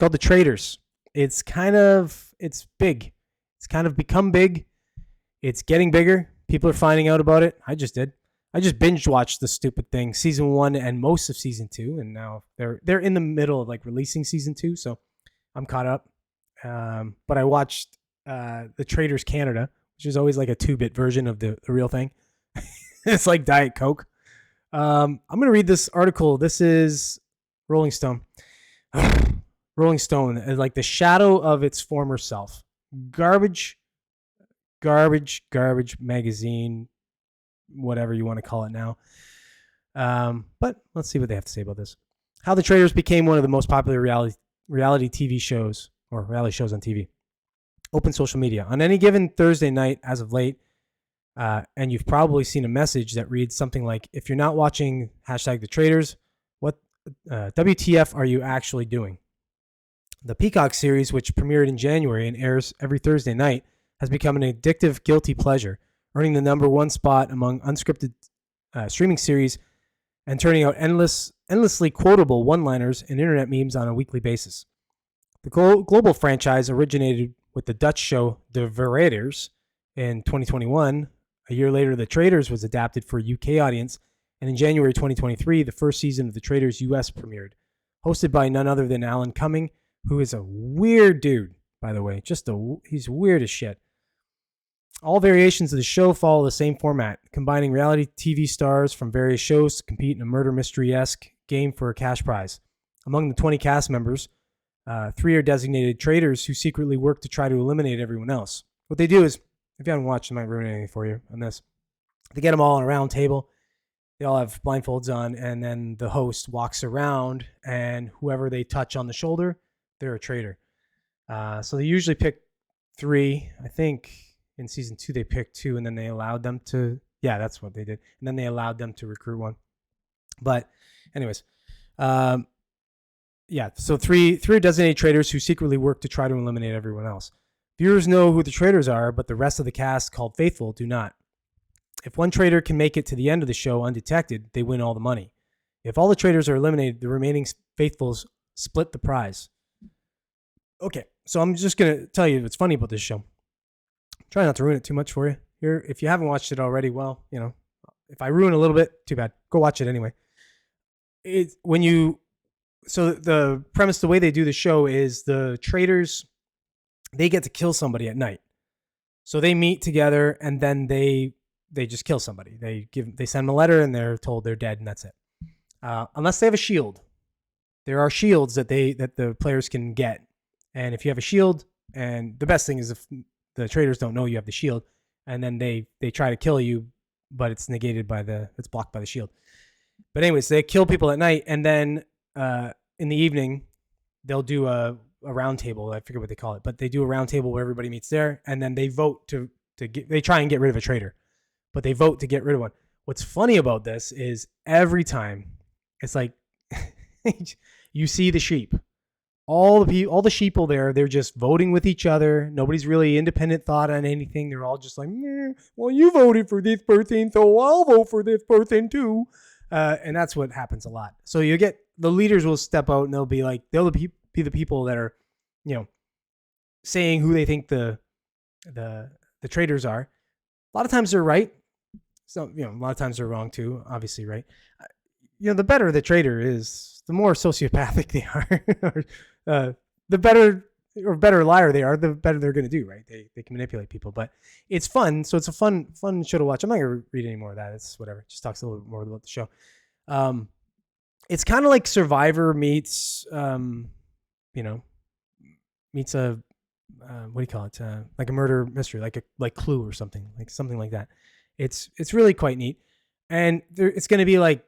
called The Traitors. It's big. It's kind of become big. It's getting bigger. People are finding out about it. I just did. I just binge watched the stupid thing, season 1 and most of season 2, and now they're in the middle of like releasing season 2, so I'm caught up. But I watched the Traitors Canada, which is always like a 2-bit version of the real thing. It's like Diet Coke. I'm gonna read this article. This is Rolling Stone. Rolling Stone, like the shadow of its former self. Garbage magazine, whatever you want to call it now. But let's see what they have to say about this. How the Traitors became one of the most popular reality TV shows, or reality shows on TV. Open social media. On any given Thursday night as of late, and you've probably seen a message that reads something like, if you're not watching #The Traitors, what WTF are you actually doing? The Peacock series, which premiered in January and airs every Thursday night, has become an addictive, guilty pleasure, earning the #1 spot among unscripted streaming series and turning out endlessly quotable one-liners and internet memes on a weekly basis. The global franchise originated with the Dutch show De Traitors in 2021. A year later, The Traitors was adapted for a UK audience, and in January 2023, the first season of The Traitors US premiered. Hosted by none other than Alan Cumming, who is a weird dude, by the way. He's weird as shit. All variations of the show follow the same format, combining reality TV stars from various shows to compete in a murder mystery-esque game for a cash prize. Among the 20 cast members, 3 are designated traitors who secretly work to try to eliminate everyone else. What they do is, if you haven't watched, I might ruin anything for you on this. They get them all on a round table. They all have blindfolds on, and then the host walks around, and whoever they touch on the shoulder, they're a traitor. So they usually pick 3. I think in season 2 they picked 2, and then they allowed them to. Yeah, that's what they did. And then they allowed them to recruit 1. But, anyways, yeah. So three are designated traitors who secretly work to try to eliminate everyone else. Viewers know who the traitors are, but the rest of the cast, called faithful, do not. If one traitor can make it to the end of the show undetected, they win all the money. If all the traitors are eliminated, the remaining faithfuls split the prize. Okay, so I'm just going to tell you what's funny about this show. Try not to ruin it too much for you here. If you haven't watched it already, well, if I ruin a little bit, too bad. Go watch it anyway. So the premise, the way they do the show is the traitors, they get to kill somebody at night. So they meet together and then they just kill somebody. They send them a letter and they're told they're dead and that's it. Unless they have a shield. There are shields that the players can get. And if you have a shield, and the best thing is if the traitors don't know you have the shield, and then they try to kill you, but it's negated it's blocked by the shield. But anyways, they kill people at night, and then in the evening, they'll do a round table. I forget what they call it, but they do a round table where everybody meets there, and then they vote they try and get rid of a traitor, but they vote to get rid of one. What's funny about this is every time it's like you see the sheep. All the sheeple there, they're just voting with each other. Nobody's really independent thought on anything. They're all just like, well, you voted for this person, so I'll vote for this person too. And that's what happens a lot. So you get the leaders will step out and they'll be the people that are, saying who they think the traitors are. A lot of times they're right. So, a lot of times they're wrong too, obviously, right? The better the traitor is, the more sociopathic they are. The better liar they are, the better they're going to do, right? They can manipulate people, but it's fun. So it's a fun show to watch. I'm not going to read any more of that. It's whatever. It just talks a little bit more about the show. It's kind of like Survivor meets a, what do you call it? Like a murder mystery, like Clue or something like that. It's really quite neat. And it's going to be like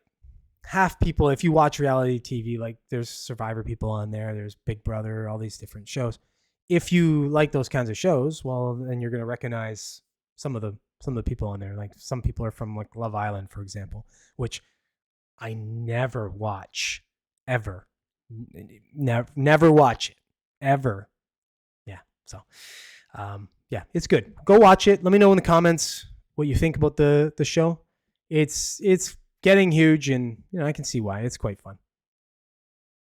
half people. If you watch reality TV, like there's Survivor people on there, there's Big Brother, all these different shows. If you like those kinds of shows, well, then you're going to recognize some of the people on there. Like some people are from like Love Island, for example, which I never watch ever. Never watch it ever. Yeah. So, yeah, it's good. Go watch it. Let me know in the comments what you think about the show. It's getting huge, and I can see why. It's quite fun.